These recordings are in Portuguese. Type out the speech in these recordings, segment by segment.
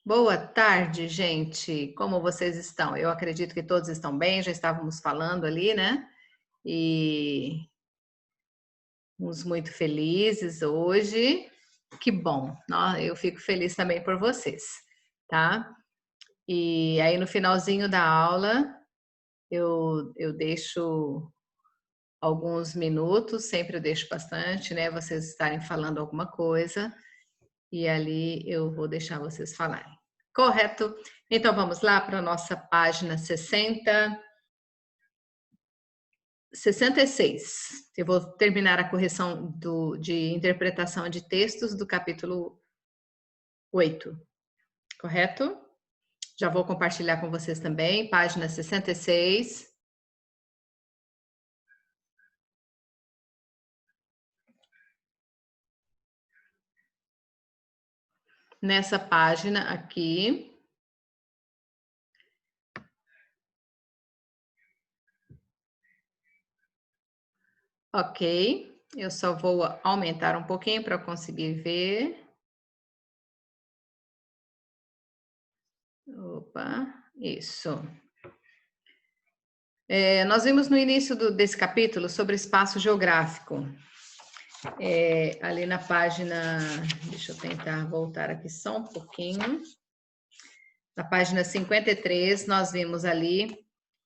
Boa tarde, gente. Como vocês estão? Eu acredito que todos estão bem, já estávamos falando ali, né? E uns muito felizes hoje. Que bom, eu fico feliz também por vocês, tá? E aí no finalzinho da aula eu deixo alguns minutos, sempre eu deixo bastante, né? Vocês estarem falando alguma coisa e ali eu vou deixar vocês falarem. Correto? Então vamos lá para a nossa página 66. Eu vou terminar a correção de interpretação de textos do capítulo 8. Correto? Já vou compartilhar com vocês também, página 66. Nessa página aqui, ok. Eu só vou aumentar um pouquinho para conseguir ver. Opa, isso. Nós vimos no início desse capítulo sobre espaço geográfico. Ali na página, deixa eu tentar voltar aqui só um pouquinho. Na página 53, nós vimos ali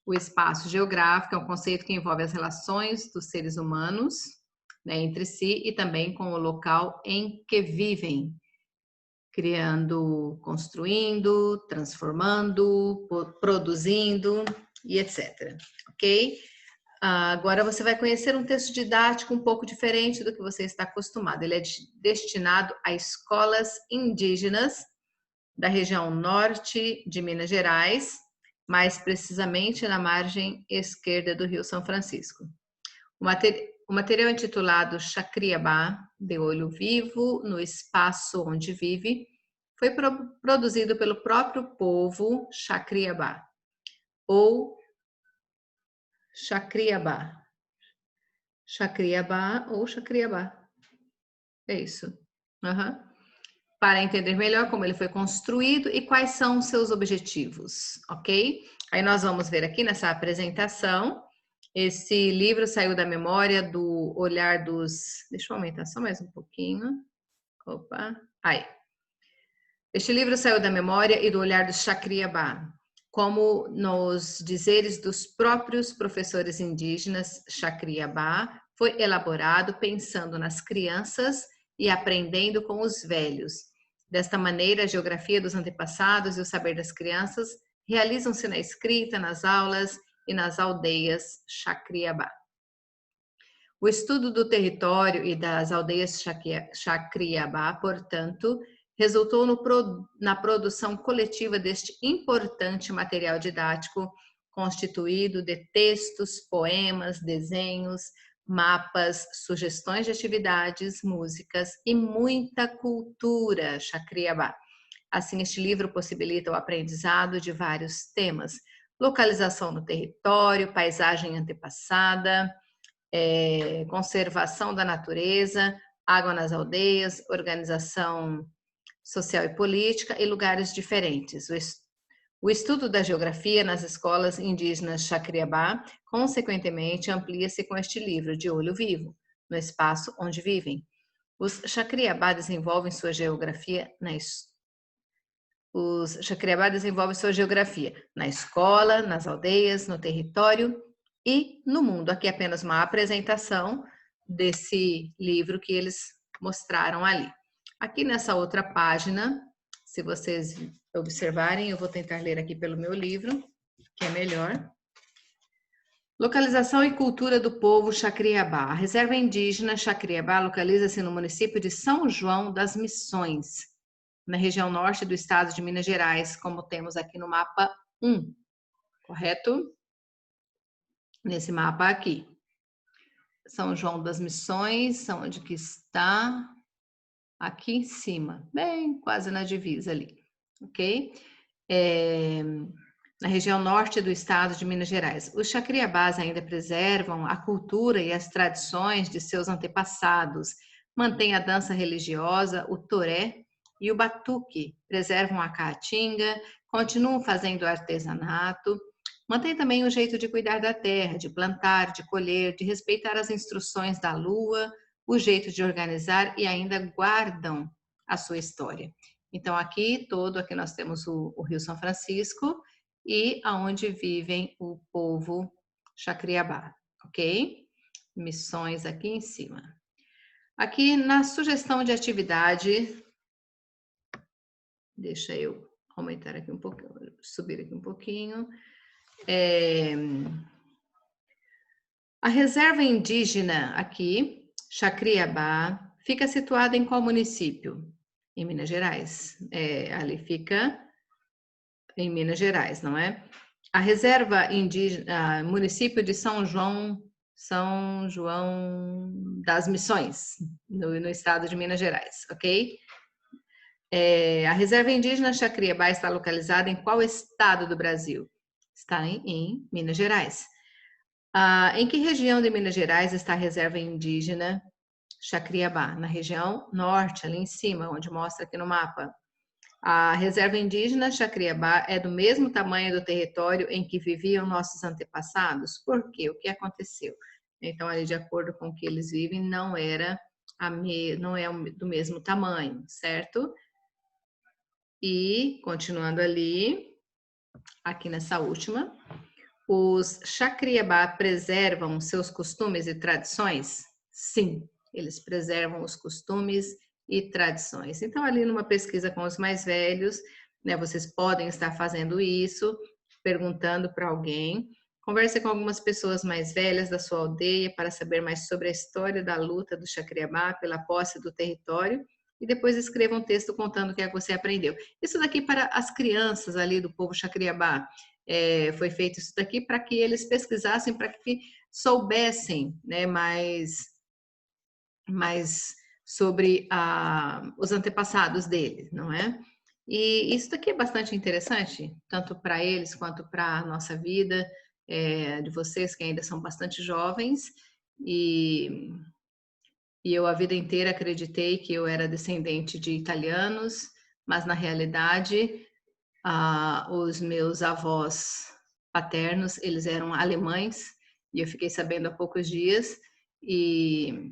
o espaço geográfico, é um conceito que envolve as relações dos seres humanos, né, entre si e também com o local em que vivem, criando, construindo, transformando, produzindo e etc. Ok? Agora você vai conhecer um texto didático um pouco diferente do que você está acostumado. Ele é destinado a escolas indígenas da região norte de Minas Gerais, mais precisamente na margem esquerda do Rio São Francisco. O material é intitulado Chacriabá, de Olho Vivo, no espaço onde vive, foi produzido pelo próprio povo Chacriabá, ou Chacriabá. Chacriabá ou Chacriabá. É isso. Uhum. Para entender melhor como ele foi construído e quais são os seus objetivos, ok? Aí nós vamos ver aqui nessa apresentação. Esse livro saiu da memória do olhar dos... Deixa eu aumentar só mais um pouquinho. Opa, aí. Este livro saiu da memória e do olhar dos Chacriabá, como nos dizeres dos próprios professores indígenas Chacriabá, foi elaborado pensando nas crianças e aprendendo com os velhos. Desta maneira, a geografia dos antepassados e o saber das crianças realizam-se na escrita, nas aulas e nas aldeias Chacriabá. O estudo do território e das aldeias Chacriabá, portanto, resultou na produção coletiva deste importante material didático, constituído de textos, poemas, desenhos, mapas, sugestões de atividades, músicas e muita cultura Chacriabá. Assim, este livro possibilita o aprendizado de vários temas: localização no território, paisagem antepassada, conservação da natureza, água nas aldeias, organização social e política e lugares diferentes. O estudo da geografia nas escolas indígenas Chacriabá, consequentemente, amplia-se com este livro de Olho Vivo, no espaço onde vivem. Os Chacriabá desenvolvem sua geografia na escola, nas aldeias, no território e no mundo. Aqui é apenas uma apresentação desse livro que eles mostraram ali. Aqui nessa outra página, se vocês observarem, eu vou tentar ler aqui pelo meu livro, que é melhor. Localização e cultura do povo Chacriabá. A reserva indígena Chacriabá localiza-se no município de São João das Missões, na região norte do estado de Minas Gerais, como temos aqui no mapa 1, correto? Nesse mapa aqui. São João das Missões, onde que está? Aqui em cima, bem quase na divisa ali, ok? Na região norte do estado de Minas Gerais. Os Chacriabás ainda preservam a cultura e as tradições de seus antepassados, mantêm a dança religiosa, o toré, e o batuque, preservam a caatinga, continuam fazendo artesanato, mantém também o jeito de cuidar da terra, de plantar, de colher, de respeitar as instruções da lua, o jeito de organizar e ainda guardam a sua história. Então aqui nós temos o Rio São Francisco e aonde vivem o povo Chacriabá, ok? Missões aqui em cima. Aqui na sugestão de atividade, deixa eu aumentar aqui um pouquinho, subir aqui um pouquinho. A reserva indígena aqui, Chacriabá, fica situada em qual município? Em Minas Gerais. Ali fica em Minas Gerais, não é? A reserva indígena, município de São João das Missões, no estado de Minas Gerais, ok? A reserva indígena Chacriabá está localizada em qual estado do Brasil? Está em Minas Gerais. Em que região de Minas Gerais está a reserva indígena Chacriabá? Na região norte, ali em cima, onde mostra aqui no mapa. A reserva indígena Chacriabá é do mesmo tamanho do território em que viviam nossos antepassados? Por quê? O que aconteceu? Então, ali, de acordo com o que eles vivem, não é do mesmo tamanho, certo? E, continuando ali, aqui nessa última, os Chacriabá preservam seus costumes e tradições? Sim, eles preservam os costumes e tradições. Então, ali numa pesquisa com os mais velhos, né, vocês podem estar fazendo isso, perguntando para alguém. Converse com algumas pessoas mais velhas da sua aldeia para saber mais sobre a história da luta do Chacriabá pela posse do território e depois escreva um texto contando o que é que você aprendeu. Isso daqui para as crianças ali do povo Chacriabá. Foi feito isso daqui para que eles pesquisassem, para que soubessem, né, mais sobre os antepassados deles, não é? E isso daqui é bastante interessante, tanto para eles quanto para a nossa vida, de vocês que ainda são bastante jovens, e eu a vida inteira acreditei que eu era descendente de italianos, mas na realidade os meus avós paternos, eles eram alemães, e eu fiquei sabendo há poucos dias, e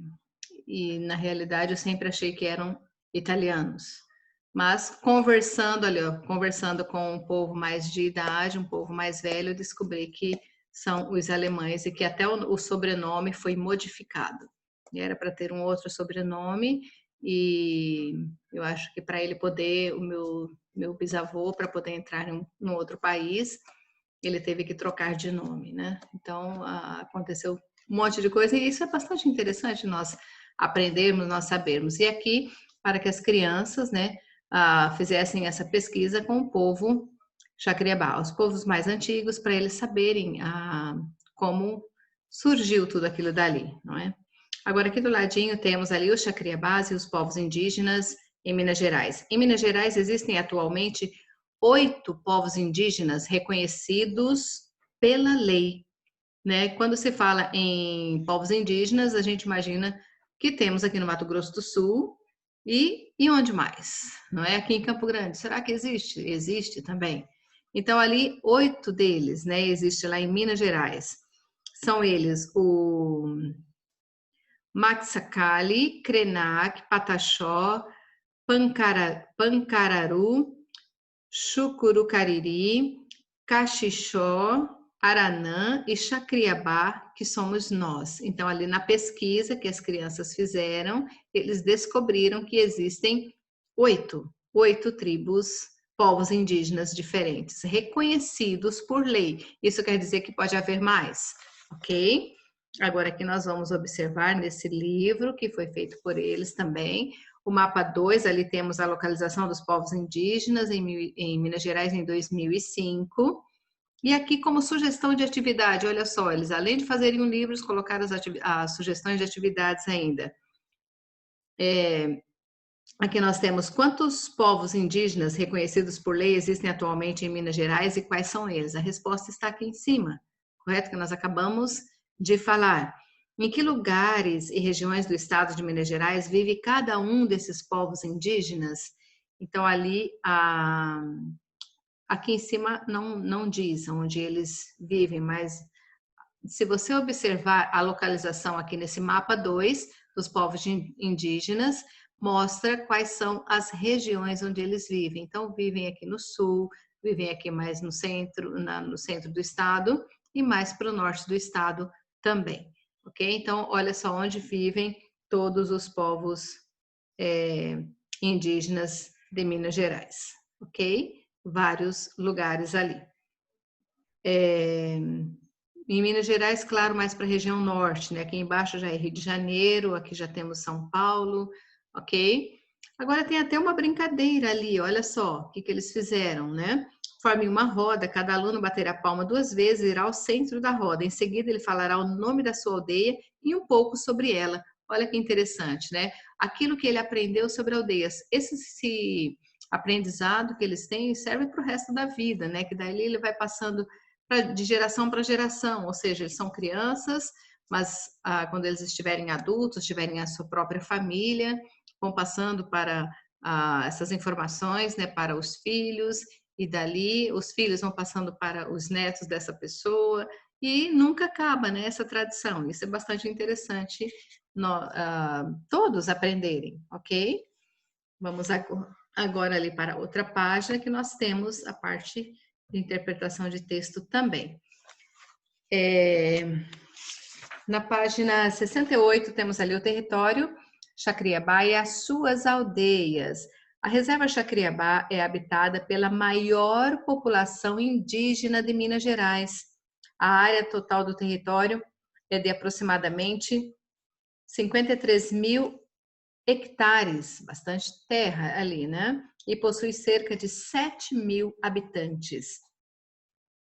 na realidade eu sempre achei que eram italianos. Mas conversando com um povo mais de idade, um povo mais velho, eu descobri que são os alemães e que até o sobrenome foi modificado. E era para ter um outro sobrenome, e eu acho que para ele poder, o meu bisavô, para poder entrar em um outro país, ele teve que trocar de nome, né? Então, aconteceu um monte de coisa, e isso é bastante interessante nós aprendermos, nós sabermos. E aqui, para que as crianças, né, fizessem essa pesquisa com o povo Chacriabá, os povos mais antigos, para eles saberem como surgiu tudo aquilo dali, não é? Agora, aqui do ladinho, temos ali os Chacriabás e os povos indígenas em Minas Gerais. Em Minas Gerais, existem atualmente 8 povos indígenas reconhecidos pela lei, né? Quando se fala em povos indígenas, a gente imagina que temos aqui no Mato Grosso do Sul e onde mais? Não é aqui em Campo Grande? Será que existe? Existe também. Então, ali, 8 deles, né? Existe lá em Minas Gerais. São eles o Maxacali, Krenak, Pataxó, Pancararu, Chucurucariri, Caxixó, Aranã e Chacriabá, que somos nós. Então, ali na pesquisa que as crianças fizeram, eles descobriram que existem 8 tribos, povos indígenas diferentes, reconhecidos por lei. Isso quer dizer que pode haver mais, ok? Agora aqui nós vamos observar nesse livro que foi feito por eles também. O mapa 2, ali temos a localização dos povos indígenas em Minas Gerais em 2005. E aqui como sugestão de atividade, olha só, eles além de fazerem um livro, colocaram as sugestões de atividades ainda. Aqui nós temos quantos povos indígenas reconhecidos por lei existem atualmente em Minas Gerais e quais são eles? A resposta está aqui em cima, correto? Que nós acabamos de falar. Em que lugares e regiões do estado de Minas Gerais vive cada um desses povos indígenas? Então, ali, aqui em cima não diz onde eles vivem, mas se você observar a localização aqui nesse mapa 2 dos povos indígenas, mostra quais são as regiões onde eles vivem. Então, vivem aqui no sul, vivem aqui mais no centro, no centro do estado e mais para o norte do estado também, ok? Então, olha só onde vivem todos os povos indígenas de Minas Gerais, ok? Vários lugares ali. Em Minas Gerais, claro, mais para a região norte, né? Aqui embaixo já é Rio de Janeiro, aqui já temos São Paulo, ok? Agora tem até uma brincadeira ali, olha só o que eles fizeram, né? Formem uma roda, cada aluno baterá a palma 2 vezes e irá ao centro da roda. Em seguida, ele falará o nome da sua aldeia e um pouco sobre ela. Olha que interessante, né? Aquilo que ele aprendeu sobre aldeias. Esse aprendizado que eles têm serve para o resto da vida, né? Que daí ele vai passando de geração para geração, ou seja, eles são crianças, mas quando eles estiverem adultos, tiverem a sua própria família, vão passando para essas informações, né, para os filhos, e dali os filhos vão passando para os netos dessa pessoa, e nunca acaba, né, essa tradição. Isso é bastante interessante todos aprenderem, ok? Vamos agora ali para outra página, que nós temos a parte de interpretação de texto também. Na página 68, temos ali o território Jacriabá e as suas aldeias. A reserva Jacriabá é habitada pela maior população indígena de Minas Gerais. A área total do território é de aproximadamente 53 mil hectares, bastante terra ali, né? E possui cerca de 7 mil habitantes.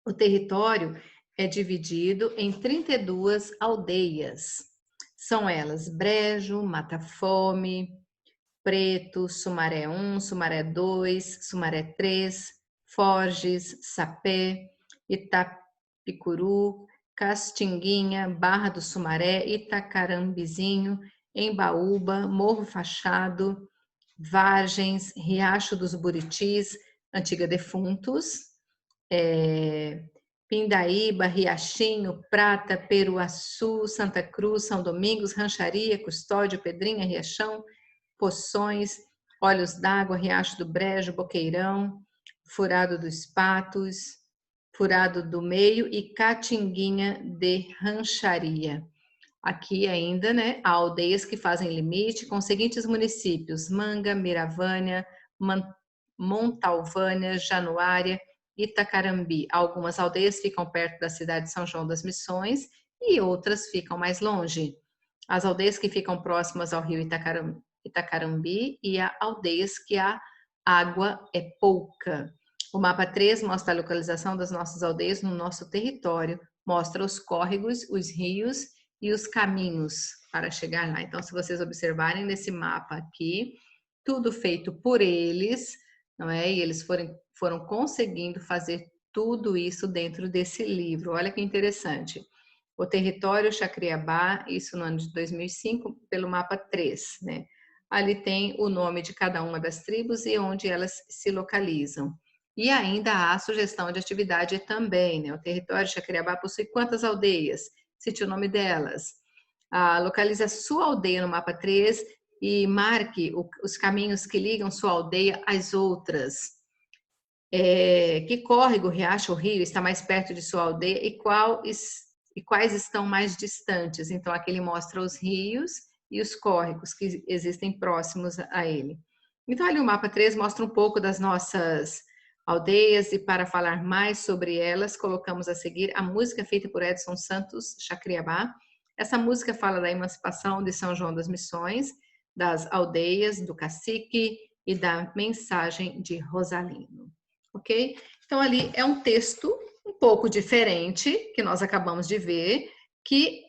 O território é dividido em 32 aldeias. São elas Brejo, Mata Fome, Preto, Sumaré 1, Sumaré 2, Sumaré 3, Forges, Sapé, Itapicuru, Castinguinha, Barra do Sumaré, Itacarambizinho, Embaúba, Morro Fachado, Vargens, Riacho dos Buritis, Antiga Defuntos, Pindaíba, Riachinho, Prata, Peruaçu, Santa Cruz, São Domingos, Rancharia, Custódio, Pedrinha, Riachão, Poções, Olhos d'Água, Riacho do Brejo, Boqueirão, Furado dos Patos, Furado do Meio e Catinguinha de Rancharia. Aqui ainda, né, há aldeias que fazem limite com os seguintes municípios: Manga, Miravânia, Montalvânia, Januária, Itacarambi. Algumas aldeias ficam perto da cidade de São João das Missões e outras ficam mais longe. As aldeias que ficam próximas ao rio Itacarambi e há aldeias que a água é pouca. O mapa 3 mostra a localização das nossas aldeias no nosso território, mostra os córregos, os rios e os caminhos para chegar lá. Então, se vocês observarem nesse mapa aqui, tudo feito por eles, não é? E eles foram conseguindo fazer tudo isso dentro desse livro. Olha que interessante. O território Jacriabá, isso no ano de 2005, pelo mapa 3, né? Ali tem o nome de cada uma das tribos e onde elas se localizam. E ainda há sugestão de atividade também, né? O território Jacriabá possui quantas aldeias? Cite o nome delas. Localize a sua aldeia no mapa 3 e marque os caminhos que ligam sua aldeia às outras. Que córrego, riacho ou rio está mais perto de sua aldeia e quais estão mais distantes? Então, aqui ele mostra os rios e os córregos que existem próximos a ele. Então, ali o mapa 3 mostra um pouco das nossas aldeias e para falar mais sobre elas, colocamos a seguir a música feita por Edson Santos Jacriabá. Essa música fala da emancipação de São João das Missões, das aldeias, do cacique e da mensagem de Rosalino. Ok? Então, ali é um texto um pouco diferente, que nós acabamos de ver, que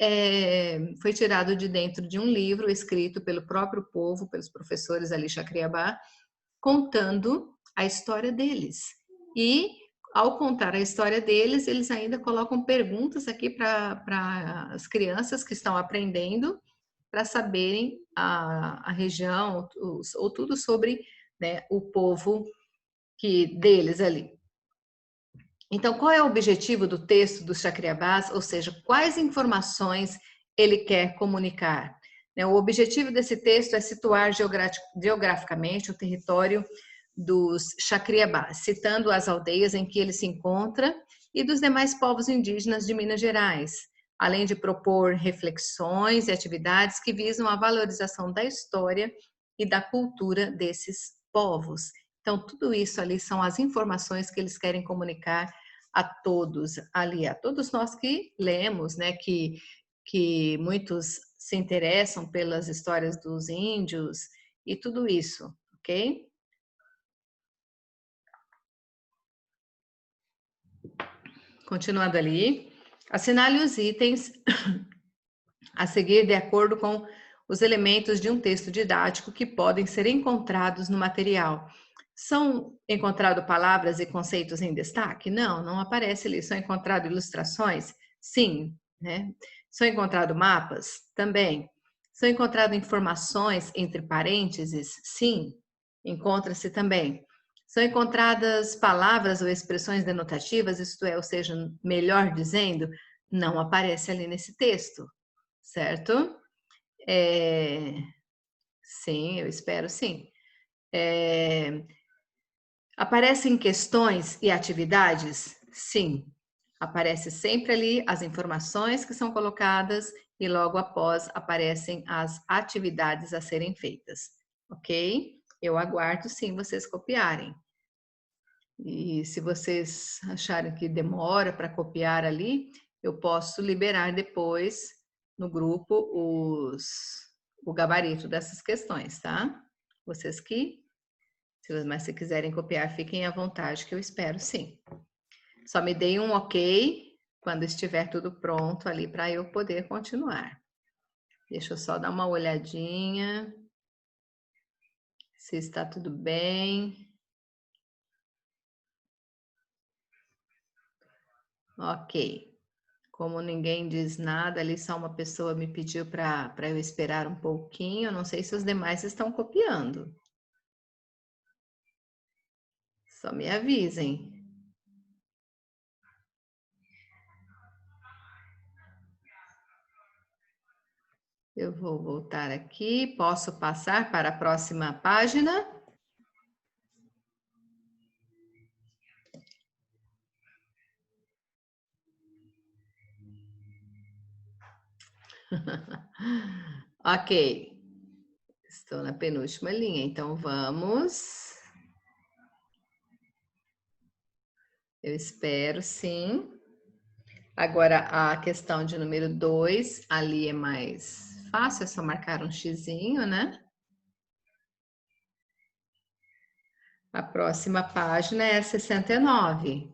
foi tirado de dentro de um livro escrito pelo próprio povo, pelos professores ali Jacriabá, contando a história deles. E, ao contar a história deles, eles ainda colocam perguntas aqui para as crianças que estão aprendendo, para saberem a região ou tudo sobre né, o povo deles ali. Então, qual é o objetivo do texto dos Chacriabás? Ou seja, quais informações ele quer comunicar? O objetivo desse texto é situar geograficamente o território dos Chacriabás, citando as aldeias em que ele se encontra e dos demais povos indígenas de Minas Gerais, além de propor reflexões e atividades que visam a valorização da história e da cultura desses povos. Então, tudo isso ali são as informações que eles querem comunicar a todos ali, a todos nós que lemos, né, que muitos se interessam pelas histórias dos índios e tudo isso, ok? Continuando ali, assinale os itens a seguir de acordo com os elementos de um texto didático que podem ser encontrados no material. São encontradas palavras e conceitos em destaque? Não, não aparece ali. São encontradas ilustrações? Sim, né? São encontrados mapas? Também. São encontradas informações entre parênteses? Sim, encontra-se também. São encontradas palavras ou expressões denotativas, isto é, ou seja, melhor dizendo, não aparece ali nesse texto, certo? Sim, eu espero sim. Aparecem questões e atividades? Sim. Aparece sempre ali as informações que são colocadas e logo após aparecem as atividades a serem feitas, ok? Eu aguardo sim vocês copiarem. E se vocês acharem que demora para copiar ali, eu posso liberar depois no grupo o gabarito dessas questões, tá? Vocês mas se quiserem copiar, fiquem à vontade, que eu espero sim. Só me deem um ok quando estiver tudo pronto ali para eu poder continuar. Deixa eu só dar uma olhadinha se está tudo bem. Ok. Como ninguém diz nada, ali só uma pessoa me pediu para eu esperar um pouquinho. Eu não sei se os demais estão copiando. Só me avisem. Eu vou voltar aqui. Posso passar para a próxima página? Ok. Estou na penúltima linha, então vamos. Eu espero, sim. Agora, a questão de número 2, ali é mais fácil, é só marcar um xizinho, né? A próxima página é a 69,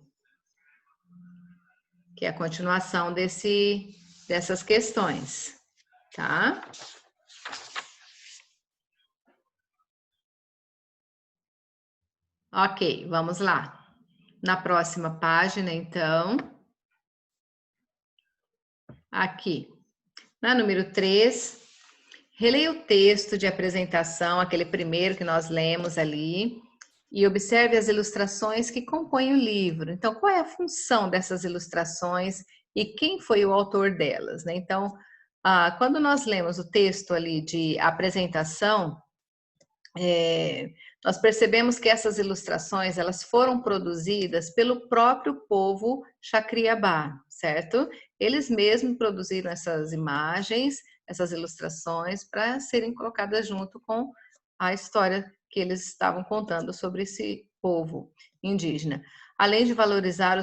que é a continuação dessas questões, tá? Ok, vamos lá. Na próxima página, então, aqui, na número 3, releia o texto de apresentação, aquele primeiro que nós lemos ali, e observe as ilustrações que compõem o livro. Então, qual é a função dessas ilustrações e quem foi o autor delas, né? Então, quando nós lemos o texto ali de apresentação, nós percebemos que essas ilustrações elas foram produzidas pelo próprio povo Chacriabá, certo? Eles mesmos produziram essas imagens, essas ilustrações para serem colocadas junto com a história que eles estavam contando sobre esse povo indígena. Além de valorizar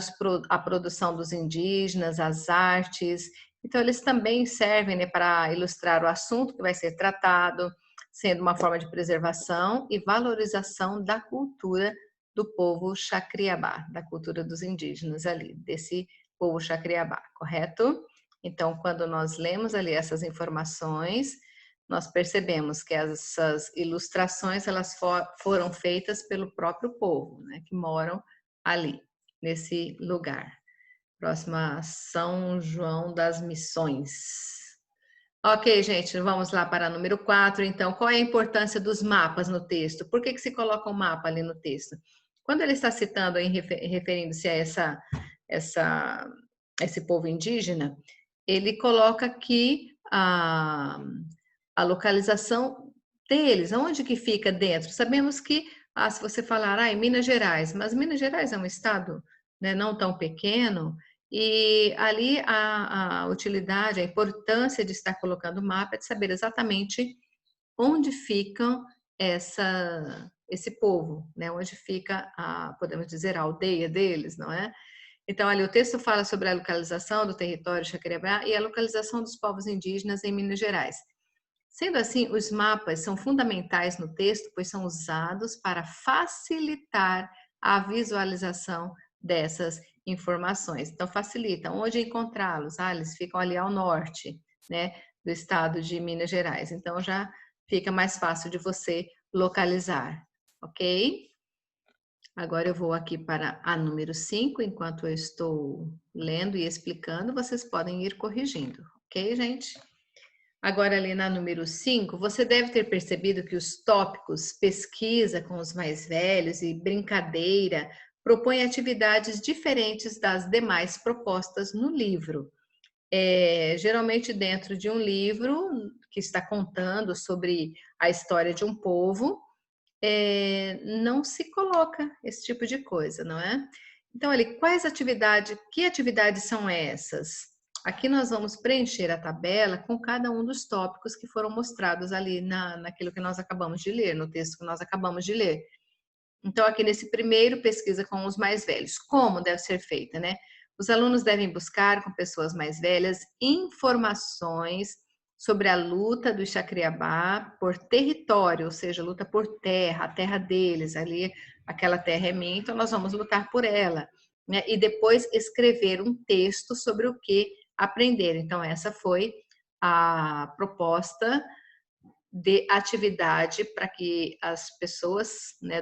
a produção dos indígenas, as artes, então eles também servem, né, para ilustrar o assunto que vai ser tratado, sendo uma forma de preservação e valorização da cultura do povo Chacriabá, da cultura dos indígenas ali, desse povo Chacriabá, correto? Então, quando nós lemos ali essas informações, nós percebemos que essas ilustrações elas foram feitas pelo próprio povo, né, que moram ali, nesse lugar. Próxima, São João das Missões. Ok, gente, vamos lá para número 4. Então, qual é a importância dos mapas no texto? Por que se coloca um mapa ali no texto? Quando ele está citando, referindo-se a esse povo indígena, ele coloca aqui a localização deles, onde que fica dentro. Sabemos que, se você falar, em Minas Gerais, mas Minas Gerais é um estado, né, não tão pequeno, e ali a utilidade, a importância de estar colocando o mapa é de saber exatamente onde ficam esse povo, né? Onde fica podemos dizer, a aldeia deles, não é? Então, ali o texto fala sobre a localização do território Jacareí e a localização dos povos indígenas em Minas Gerais. Sendo assim, os mapas são fundamentais no texto, pois são usados para facilitar a visualização dessas informações. Então, facilita onde encontrá-los. Eles ficam ali ao norte, né, do estado de Minas Gerais. Então, já fica mais fácil de você localizar, ok? Agora eu vou aqui para a número 5, enquanto eu estou lendo e explicando, vocês podem ir corrigindo, ok, gente? Agora, ali na número 5, você deve ter percebido que os tópicos pesquisa com os mais velhos e brincadeira propõem atividades diferentes das demais propostas no livro. Geralmente dentro de um livro que está contando sobre a história de um povo, não se coloca esse tipo de coisa, não é? Então, ali, que atividades são essas? Aqui nós vamos preencher a tabela com cada um dos tópicos que foram mostrados ali naquilo que nós acabamos de ler, no texto que nós acabamos de ler. Então, aqui nesse primeiro, pesquisa com os mais velhos. Como deve ser feita, né? Os alunos devem buscar com pessoas mais velhas informações sobre a luta do Xacriabá por território, ou seja, luta por terra, a terra deles, ali aquela terra é minha, então nós vamos lutar por ela, né? E depois escrever um texto sobre o que aprender. Então, essa foi a proposta de atividade para que as pessoas, né,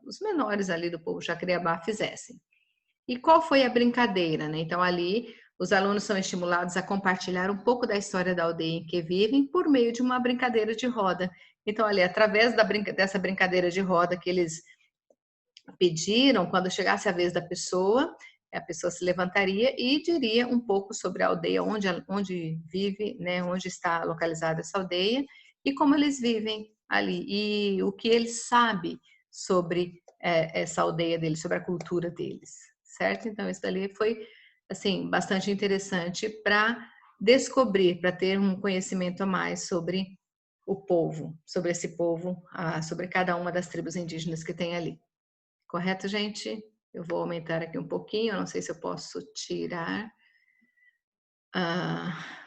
os menores ali do povo Jacriabá fizessem. E qual foi a brincadeira, né? Então, ali, os alunos são estimulados a compartilhar um pouco da história da aldeia em que vivem por meio de uma brincadeira de roda. Então, ali, através dessa brincadeira de roda que eles pediram, quando chegasse a vez da pessoa, a pessoa se levantaria e diria um pouco sobre a aldeia, onde vive, né, onde está localizada essa aldeia e como eles vivem ali e o que ele sabe sobre essa aldeia deles, sobre a cultura deles, certo? Então isso ali foi assim bastante interessante para descobrir, para ter um conhecimento a mais sobre o povo, sobre esse povo, sobre cada uma das tribos indígenas que tem ali. Correto, gente? Eu vou aumentar aqui um pouquinho, eu não sei se eu posso tirar.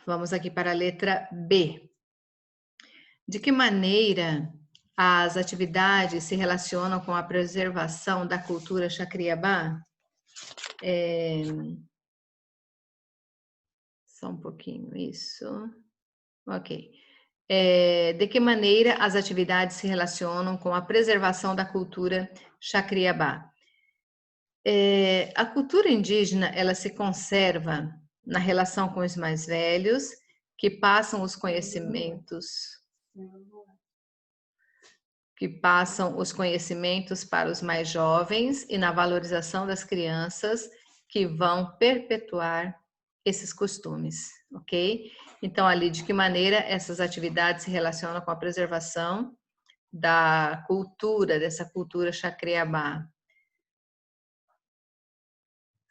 Vamos aqui para a letra B. De que maneira as atividades se relacionam com a preservação da cultura Xacriabá? Só um pouquinho, isso. Ok. De que maneira as atividades se relacionam com a preservação da cultura Xacriabá? A cultura indígena, ela se conserva na relação com os mais velhos, que passam os conhecimentos para os mais jovens e na valorização das crianças que vão perpetuar esses costumes, ok? Então, ali, de que maneira essas atividades se relacionam com a preservação da cultura, dessa cultura Xacriabá?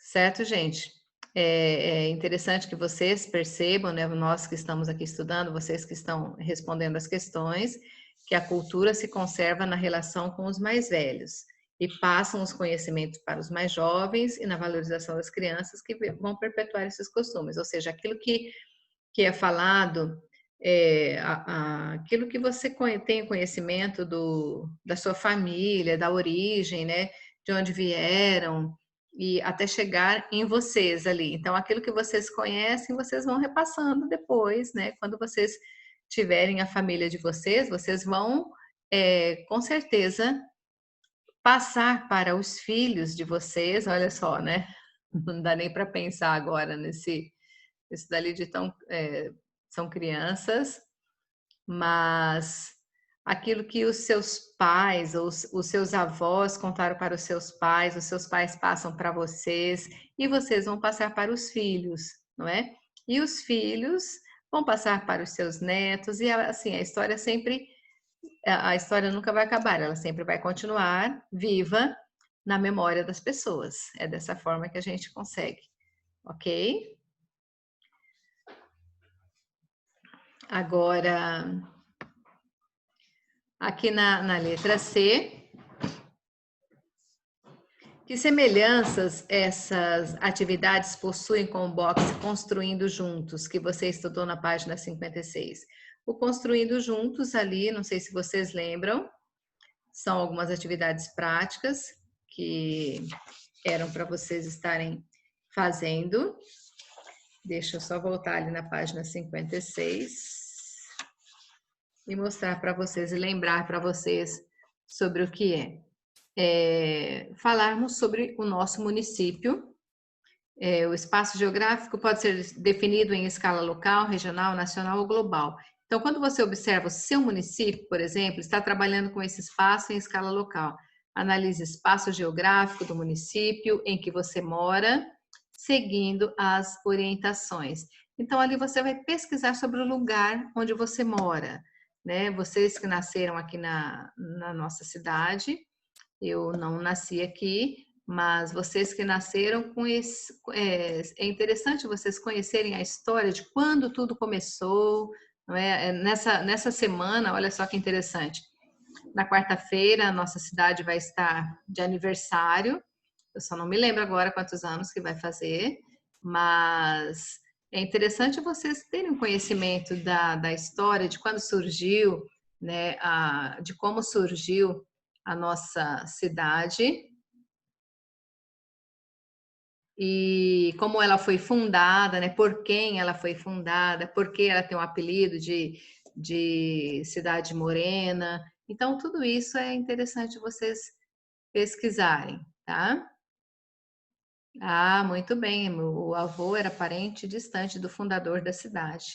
Certo, gente? É interessante que vocês percebam, né, nós que estamos aqui estudando, vocês que estão respondendo as questões, que a cultura se conserva na relação com os mais velhos e passam os conhecimentos para os mais jovens e na valorização das crianças que vão perpetuar esses costumes. Ou seja, aquilo que é falado, aquilo que você tem conhecimento da sua família, da origem, né, de onde vieram, e até chegar em vocês ali. Então, aquilo que vocês conhecem, vocês vão repassando depois, né? Quando vocês tiverem a família de vocês, vocês vão, com certeza, passar para os filhos de vocês. Olha só, né? Não dá nem para pensar agora nesse dali de tão são crianças, mas aquilo que os seus pais ou os seus avós contaram para os seus pais passam para vocês e vocês vão passar para os filhos, não é? E os filhos vão passar para os seus netos e assim a história nunca vai acabar, ela sempre vai continuar viva na memória das pessoas. É dessa forma que a gente consegue, ok? Agora, aqui na letra C, que semelhanças essas atividades possuem com o box Construindo Juntos, que você estudou na página 56? O Construindo Juntos ali, não sei se vocês lembram, são algumas atividades práticas que eram para vocês estarem fazendo. Deixa eu só voltar ali na página 56 e mostrar para vocês e lembrar para vocês sobre o que é. Falarmos sobre o nosso município. O espaço geográfico pode ser definido em escala local, regional, nacional ou global. Então, quando você observa o seu município, por exemplo, está trabalhando com esse espaço em escala local. Analise o espaço geográfico do município em que você mora, seguindo as orientações. Então, ali você vai pesquisar sobre o lugar onde você mora, né? Vocês que nasceram aqui na nossa cidade, eu não nasci aqui, mas vocês que nasceram com esse, é interessante vocês conhecerem a história de quando tudo começou, não é? Nessa semana, olha só que interessante. Na quarta-feira, a nossa cidade vai estar de aniversário. Eu só não me lembro agora quantos anos que vai fazer, mas é interessante vocês terem um conhecimento da história, de quando surgiu, né, de como surgiu a nossa cidade e como ela foi fundada, né, por quem ela foi fundada, por que ela tem um apelido de Cidade Morena. Então, tudo isso é interessante vocês pesquisarem, tá? Ah, muito bem. O avô era parente distante do fundador da cidade.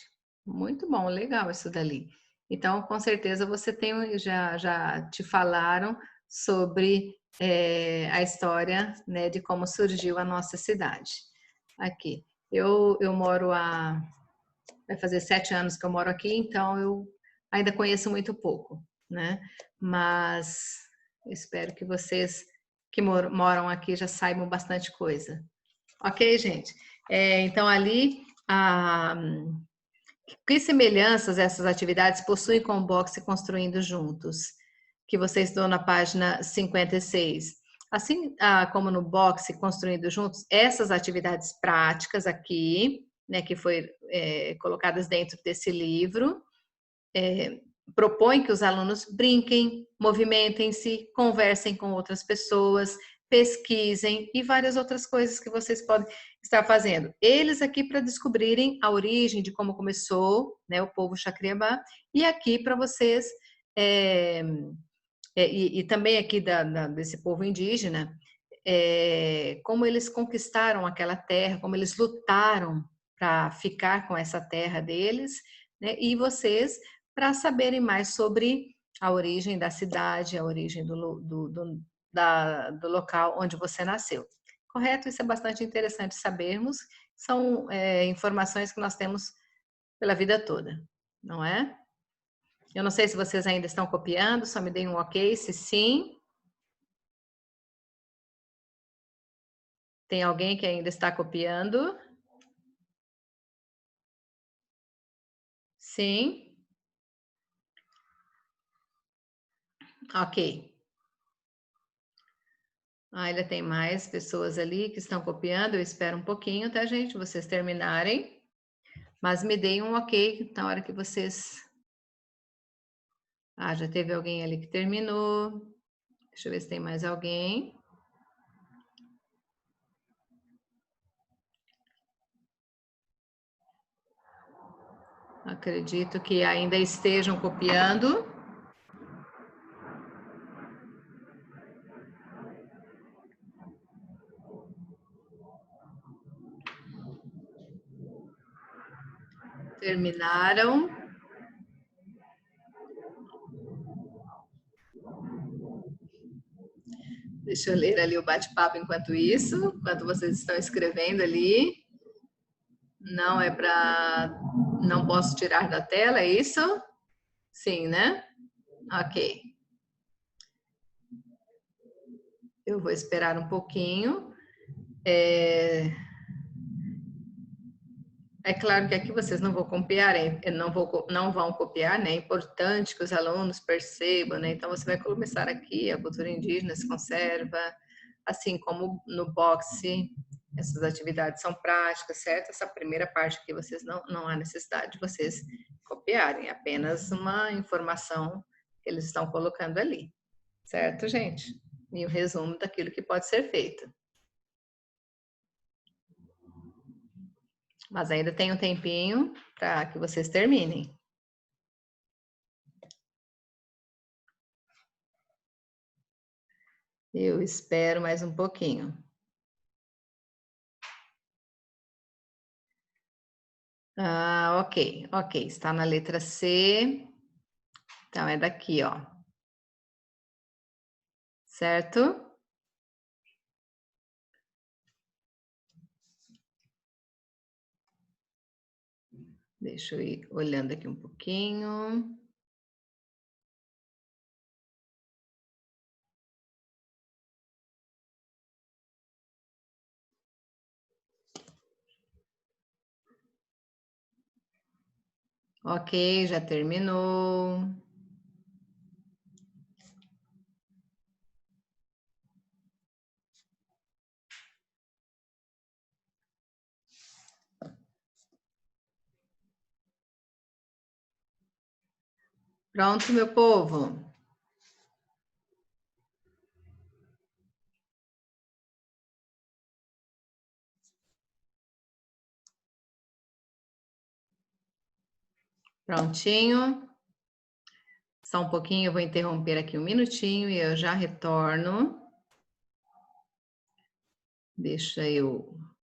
Muito bom, legal isso dali. Então, com certeza você tem, já te falaram sobre a história, né, de como surgiu a nossa cidade. Aqui, eu moro vai fazer 7 anos que eu moro aqui, então eu ainda conheço muito pouco, né? Mas espero que vocês que moram aqui já saibam bastante coisa. Ok, gente? Então, ali, que semelhanças essas atividades possuem com o boxe Construindo Juntos, que vocês estão na página 56. Assim como no boxe Construindo Juntos, essas atividades práticas aqui, né, que foi colocadas dentro desse livro, propõe que os alunos brinquem, movimentem-se, conversem com outras pessoas, pesquisem e várias outras coisas que vocês podem estar fazendo. Eles aqui para descobrirem a origem de como começou, né, o povo Xacriabá, e aqui para vocês, e também aqui desse povo indígena, como eles conquistaram aquela terra, como eles lutaram para ficar com essa terra deles, né, e vocês para saberem mais sobre a origem da cidade, a origem do local onde você nasceu. Correto? Isso é bastante interessante sabermos. São informações que nós temos pela vida toda, não é? Eu não sei se vocês ainda estão copiando, só me deem um ok, se sim. Tem alguém que ainda está copiando? Sim. Ok. Ainda tem mais pessoas ali que estão copiando. Eu espero um pouquinho, tá, gente? Vocês terminarem. Mas me deem um ok na hora que vocês. Ah, já teve alguém ali que terminou. Deixa eu ver se tem mais alguém. Acredito que ainda estejam copiando. Terminaram? Deixa eu ler ali o bate-papo enquanto isso, enquanto vocês estão escrevendo ali. Não é para... Não posso tirar da tela, é isso? Sim, né? Ok. Eu vou esperar um pouquinho. É claro que aqui vocês não vão copiar, não vão copiar, né? É importante que os alunos percebam, né? Então, você vai começar aqui, a cultura indígena se conserva, assim como no boxe, essas atividades são práticas, certo? Essa primeira parte aqui, vocês não há necessidade de vocês copiarem, é apenas uma informação que eles estão colocando ali, certo, gente? E o resumo daquilo que pode ser feito. Mas ainda tem um tempinho para que vocês terminem. Eu espero mais um pouquinho. Ah, ok, ok. Está na letra C. Então, é daqui, ó. Certo? Deixa eu ir olhando aqui um pouquinho. Ok, já terminou. Pronto, meu povo? Prontinho. Só um pouquinho, eu vou interromper aqui um minutinho e eu já retorno. Deixa eu